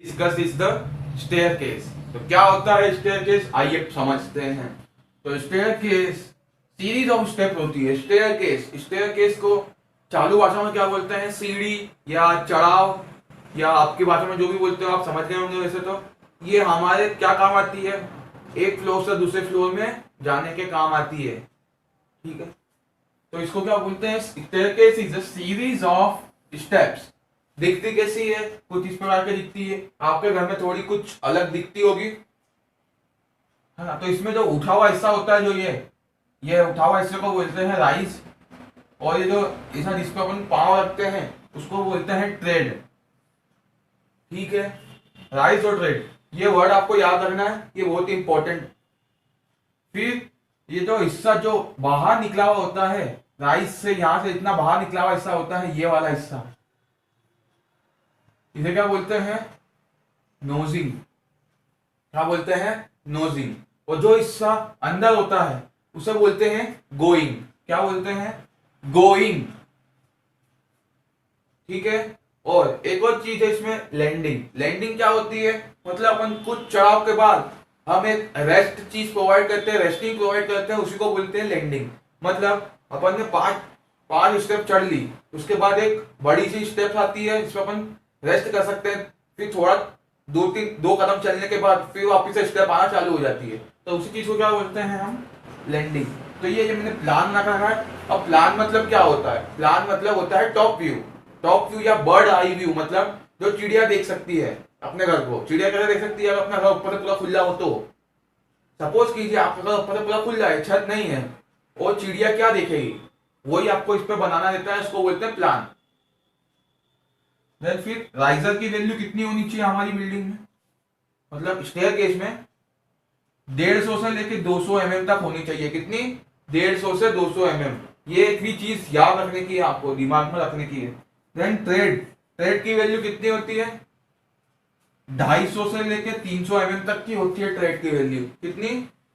Discuss is the staircase. तो क्या होता है स्टेयरकेस, आइए समझते हैं। तो स्टेयरकेस सीरीज ऑफ स्टेप होती है। स्टेयरकेस, स्टेयरकेस को चालू भाषा में क्या बोलते हैं, सीढ़ी या चढ़ाव, या आपकी भाषा में जो भी बोलते हो आप समझ गए होंगे। वैसे तो ये हमारे क्या काम आती है, एक फ्लोर से दूसरे फ्लोर में जाने के काम आती है, ठीक है। तो इसको क्या बोलते हैं, staircase is a series of steps. दिखती कैसी है, कुछ इस प्रकार की दिखती है। आपके घर में थोड़ी कुछ अलग दिखती होगी, है ना। तो इसमें जो उठा हुआ हिस्सा होता है, जो ये उठा हुआ हिस्से को बोलते हैं राइज, और ये जो ऐसा जिस पर अपन पांव रखते हैं उसको बोलते हैं ट्रेड, ठीक है। राइज और ट्रेड, ये वर्ड आपको याद रखना है, ये बहुत इंपॉर्टेंट। फिर ये जो हिस्सा जो बाहर निकला हुआ होता है, राइज से यहां से इतना बाहर निकला हुआ हिस्सा होता है, ये वाला हिस्सा, इसे क्या बोलते हैं, नोजिंग। क्या बोलते हैं, नोजिंग। और जो हिस्सा अंदर होता है उसे बोलते हैं गोइंग। क्या बोलते हैं, गोइंग, ठीक है। और एक और चीज है इसमें, लैंडिंग। लैंडिंग क्या होती है, मतलब अपन कुछ चढ़ाव के बाद हम एक रेस्ट चीज प्रोवाइड करते हैं, रेस्टिंग प्रोवाइड करते हैं, उसी को बोलते हैं लैंडिंग। मतलब अपन ने पांच स्टेप चढ़ ली, उसके बाद एक बड़ी सी स्टेप आती है जिसमें अपन रेस्ट कर सकते हैं। फिर थोड़ा दो कदम चलने के बाद फिर वापिस से स्टेप आना चालू हो जाती है, तो उसी चीज को क्या बोलते हैं हम, लैंडिंग। तो ये मैंने प्लान रखा है। अब प्लान मतलब क्या होता है, प्लान मतलब होता है टॉप व्यू। टॉप व्यू या बर्ड आई व्यू, मतलब जो चिड़िया देख सकती है अपने घर को। चिड़िया कैसे देख सकती है, अगर अपना घर ऊपर से पूरा खुला हो तो। सपोज कीजिए आपका घर ऊपर से पूरा खुला है, छत नहीं है, और चिड़िया क्या देखेगी, वही आपको इस पे बनाना देता है, इसको बोलते हैं प्लान। देन फिर राइजर की वैल्यू कितनी होनी चाहिए हमारी बिल्डिंग में, मतलब स्टेयरकेस में 150 से लेके 200 mm तक होनी चाहिए। कितनी, 150 से 200 mm। ये एक भी चीज याद रखने की है, आपको दिमाग में रखने की है। देन ट्रेड, ट्रेड की वैल्यू कितनी होती है, 250 से लेके 300 mm तक की होती है ट्रेड की वैल्यू। कितनी,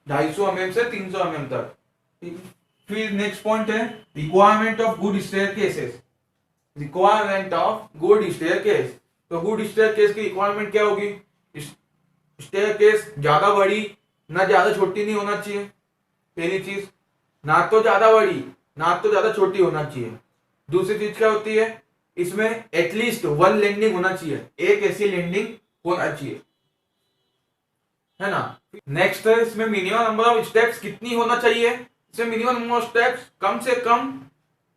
250 mm से 300 mm तक, ठीक है। फिर नेक्स्ट पॉइंट है requirement of good staircases. Requirement of good staircase. तो गुड स्टेयरकेस की रिक्वायरमेंट क्या होगी, स्टेयरकेस ज्यादा बड़ी ना ज्यादा छोटी नहीं होना चाहिए, पहली चीज। ना तो ज्यादा बड़ी ना तो ज्यादा छोटी होना चाहिए। दूसरी चीज क्या होती है, इसमें एटलीस्ट वन लैंडिंग होना चाहिए, एक ऐसी लैंडिंग होना चाहिए, है ना। नेक्स्ट है इसमें मिनिमम नंबर ऑफ स्टेप्स कितनी होना चाहिए। इसमें मिनिमम नंबर ऑफ स्टेप्स कम से कम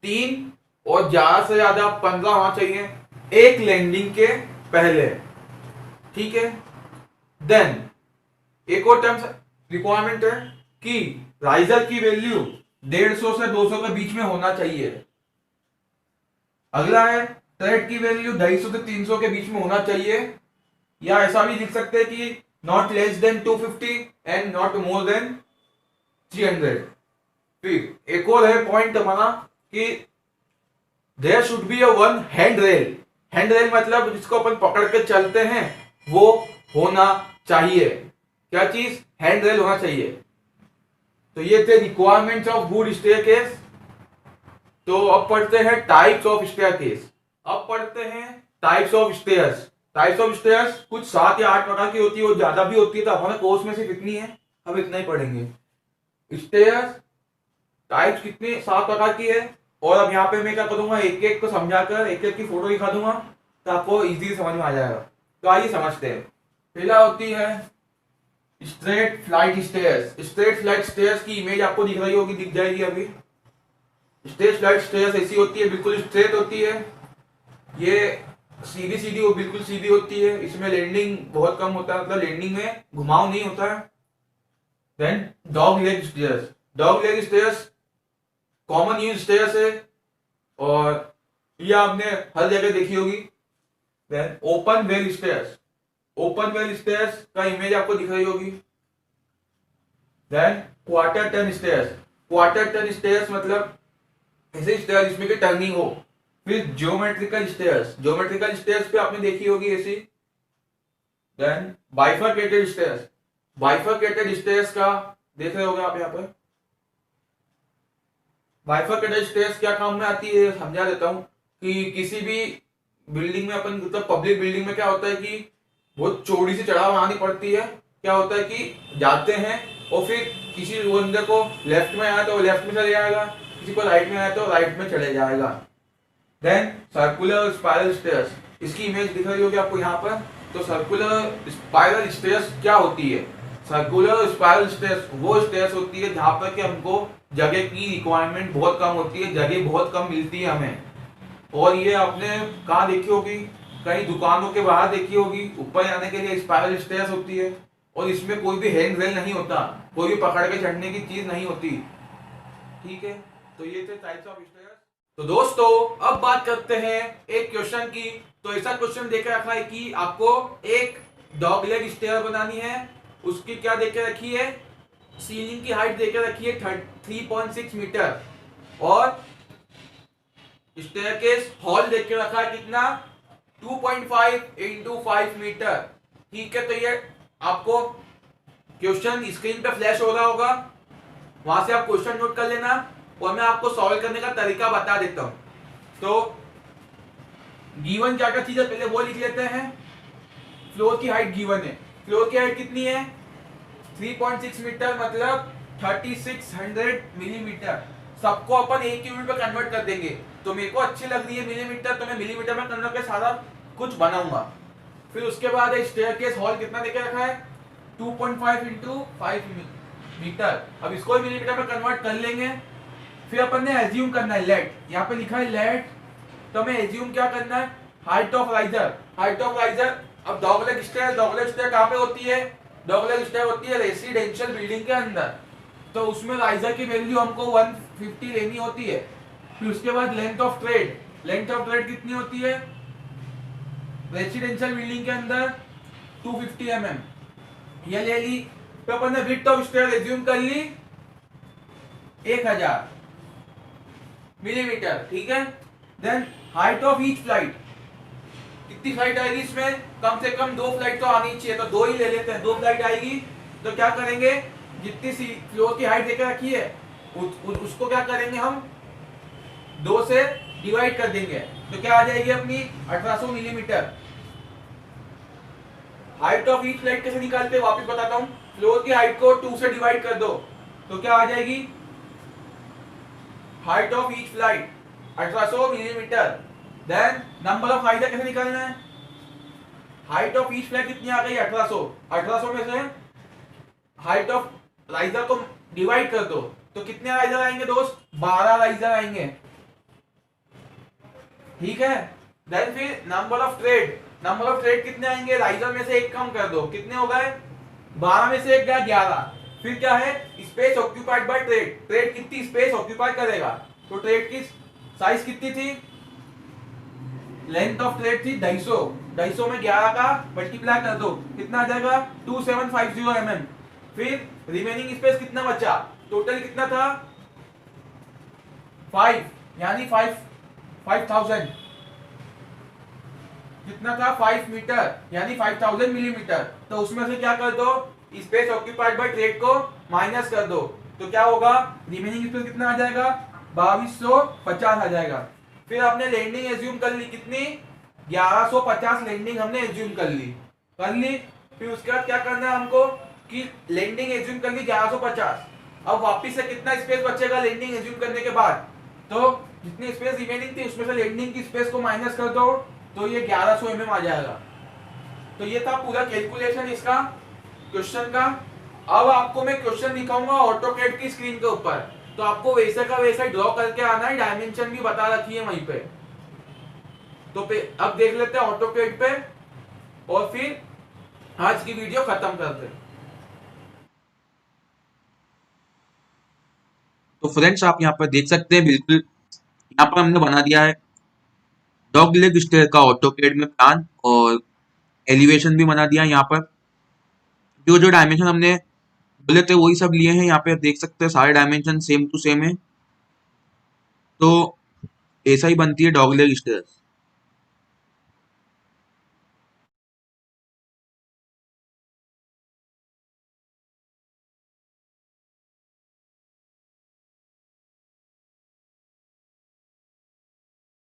3 और ज्यादा से ज्यादा 15 होना चाहिए एक लैंडिंग के पहले, ठीक है। देन एक और टर्म्स रिक्वायरमेंट है कि राइजर की वैल्यू 150 से 200 के बीच में होना चाहिए। अगला है ट्रेड की वैल्यू 250 से 300 के बीच में होना चाहिए, या ऐसा भी लिख सकते हैं कि not less than 250 and not more than 300। फिर एक और है पॉइंट हमारा कि there should be a one hand rail. Hand rail मतलब जिसको अपन पकड़ के चलते हैं वो होना चाहिए। क्या चीज, हैंड रेल होना चाहिए। तो ये थे रिक्वायरमेंट्स ऑफ गुड स्टेयरकेस। तो अब पढ़ते हैं टाइप्स ऑफ स्टेयरकेस। अब पढ़ते हैं types of stairs. Types of stairs कुछ 7 या 8 प्रकार की होती है, और ज्यादा भी होती है, तो हमारे कोर्स में सिर्फ इतनी है, हम इतना ही पढ़ेंगे। स्टेयर्स टाइप्स कितनी, 7 प्रकार की है। और अब यहाँ पे मैं क्या करूंगा, एक एक को समझाकर एक एक की फोटो दिखा दूंगा, तो आपको इजीली समझ में आ जाएगा। तो आइए समझते हैं। पहला होती है straight flight stairs. Straight flight stairs की इमेज आपको दिख रही होगी, दिख जाएगी अभी। स्ट्रेट फ्लाइट स्टेयर्स ऐसी होती है, बिल्कुल स्ट्रेट होती है, ये सीधी सीधी वो बिल्कुल सीधी होती है। इसमें लैंडिंग बहुत कम होता है, मतलब लैंडिंग में घुमाव नहीं होता है। Then dog leg stairs. Dog leg stairs common use stairs है, और ये आपने हर जगह देखी होगी। Then open well stairs. Open well stairs का इमेज आपको दिख रही होगी। Then quarter turn stairs. Quarter turn stairs मतलब ऐसे स्टेयर्स जिसमें कि टर्निंग हो। फिर ज्योमेट्रिकल स्टेयर्स। ज्योमेट्रिकल स्टेयर्स पे आपने देखी होगी ऐसी। Then bifurcated stairs. Bifurcated stairs का देख रहे होगे आप यहाँ पर। बाइफरकेटेड स्टेयर्स क्या काम में आती है समझा देता हूं, कि किसी भी बिल्डिंग में अपन, मतलब पब्लिक बिल्डिंग में क्या होता है कि बहुत चौड़ी सी चढ़ाव आनी पड़ती है। क्या होता है कि जाते हैं और फिर किसी बंदे को लेफ्ट में आया तो लेफ्ट में चले जाएगा, किसी को राइट में आया तो राइट में चले जाएगा। देन सर्कुलर स्पाइरल स्टेयर्स, इसकी इमेज दिख रही होगी आपको यहाँ पर। तो सर्कुलर स्पाइरल स्टेयर्स क्या होती है? सर्कुलर स्पाइरल स्टेयर्स वो स्टेयर्स होती है जहाँ पर कि हमको जगह की रिक्वायरमेंट बहुत कम होती है, जगह बहुत कम मिलती है हमें। और ये आपने कहाँ देखी होगी? कहीं दुकानों के बाहर देखी होगी। ऊपर जाने के लिए स्पाइरल स्टेयर्स होती है और इसमें कोई भी हैंड रेल नहीं होता, कोई भी पकड़ के चढ़ने की चीज नहीं होती। ठीक है, तो ये थे टाइप्स ऑफ स्टेयर्स। तो दोस्तों अब बात करते हैं एक क्वेश्चन की। तो ऐसा क्वेश्चन देके रखा है कि आपको एक डॉग लेग स्टेयर बनानी है। उसकी क्या देके रखी है? सीलिंग की हाइट देके रखी है 3.6 मीटर और स्टेयरकेस हॉल देख के रखा है कितना? 2.5 इंटू 5 मीटर। ठीक है, तो ये आपको क्वेश्चन स्क्रीन पे फ्लैश हो रहा होगा, वहां से आप क्वेश्चन नोट कर लेना और मैं आपको सॉल्व करने का तरीका बता देता हूं। तो गिवन क्या क्या चीज है पहले वो लिख लेते हैं। फ्लोर की हाइट गिवन है। फ्लोर की हाइट कितनी है? 3.6 मीटर मतलब 3600 मिलीमीटर। सबको अपन एक यूनिट में कन्वर्ट कर देंगे। तो मेरे को अच्छी लग रही है मिलीमीटर, तो मैं मिलीमीटर में कन्वर्ट कर सारा कुछ बनाऊंगा। फिर उसके बाद स्टेयरकेस हॉल कितना देके रखा है? 2.5 इंटू 5 मीटर। अब इसको मिलीमीटर में कन्वर्ट कर लेंगे। फिर अपन ने एज्यूम करना है लेट, यहाँ पे लिखा है लेट। तो हमें एज्यूम क्या करना है? Height of riser. Height of riser, अब डॉगलेग स्टेयर कहाँ पे होती है? डॉगलेग स्टेयर होती है रेसिडेंशियल बिल्डिंग के अंदर। तो उसमें राइजर की वैल्यू हमको 150 लेनी होती है। फिर उसके बाद length of trade, length of trade कितनी होती है रेसिडेंशियल बिल्डिंग के अंदर? 250 ये ले ली। तो अपन ने विड्थ ऑफ स्टेयर एज्यूम कर ली 1000 मिलीमीटर। ठीक है, then height of each flight, कितनी फ्लाइट आएगी इसमें? कम से कम 2 फ्लाइट तो आनी चाहिए, तो 2 ही ले लेते हैं। 2 फ्लाइट आएगी तो क्या करेंगे? जितनी सी फ्लोर की हाइट देकर रखी है उसको क्या करेंगे हम? 2 से डिवाइड कर देंगे। तो क्या आ जाएगी अपनी? 1800 millimetre. Height of each flight कैसे निकालते हैं वापस बताता हूं। फ्लोर की हाइट को 2 से डिवाइड कर दो तो क्या आ जाएगी? Height of each flight 1800 millimetre. Then number of riser कैसे निकालना है? हाइट ऑफ ईच फ्लाइट कितनी आ गई? 1800। 1800 में से हाइट ऑफ राइजर को डिवाइड कर दो तो कितने राइजर आएंगे दोस्त? 12 राइजर आएंगे। ठीक है, देन फिर number of trade, number of trade कितने आएंगे? राइजर में से एक कम कर दो, कितने हो गए? 12 में से एक गया 11। फिर क्या है? Space occupied by trade, trade कितनी स्पेस ऑक्यूपाई करेगा? तो ट्रेड की साइज कितनी थी? लेंथ ऑफ ट्रेड थी 250, 250 में 11 का मल्टीप्लाई कर दो, कितना आ जाएगा? 2750 फिर रिमेनिंग स्पेस कितना बचा? टोटल कितना था? 5, यानी 5000 कितना था? 5 मीटर यानी 5000 मिलीमीटर। तो उसमें से क्या कर दो? स्पेस ऑक्यूपाइड बाय ट्रेड को माइनस कर दो तो क्या होगा? रिमेनिंग स्पेस कितना आ जाएगा? 2250 आ जाएगा। फिर आपने लैंडिंग एज्यूम कर ली कितनी? 1150 लैंडिंग हमने एज्यूम कर ली। फिर उसके बाद क्या करना है हमको कि लैंडिंग एज्यूम कर ली 1150। अब वापस से कितना स्पेस बचेगा लैंडिंग एज्यूम करने के बाद? तो जितनी स्पेस रिमेनिंग थी उसमें से लैंडिंग की स्पेस को माइनस कर दो तो ये 1100 आ जाएगा। तो ये था पूरा कैलकुलेशन इसका क्वेश्चन का। अब आपको मैं क्वेश्चन दिखाऊंगा ऑटोकैड की स्क्रीन के ऊपर, तो आपको वैसे का वैसा ड्रॉ करके आना है। डायमेंशन भी बता रखी है वहीं पे। तो अब देख लेते हैं ऑटोकैड पे और फिर आज की वीडियो खत्म करते हैं। तो फ्रेंड्स आप यहाँ पर देख सकते हैं, बिल्कुल यहाँ पर हमने बना दिया है डॉग लेग स्टेयर का ऑटोकैड में प्लान, और एलिवेशन भी बना दिया है। यहाँ पर जो जो डायमेंशन हमने बोले थे वही सब लिए हैं। यहाँ पे देख सकते हैं सारे डायमेंशन सेम टू सेम है। तो ऐसा ही बनती है डॉग लेग स्टेयर।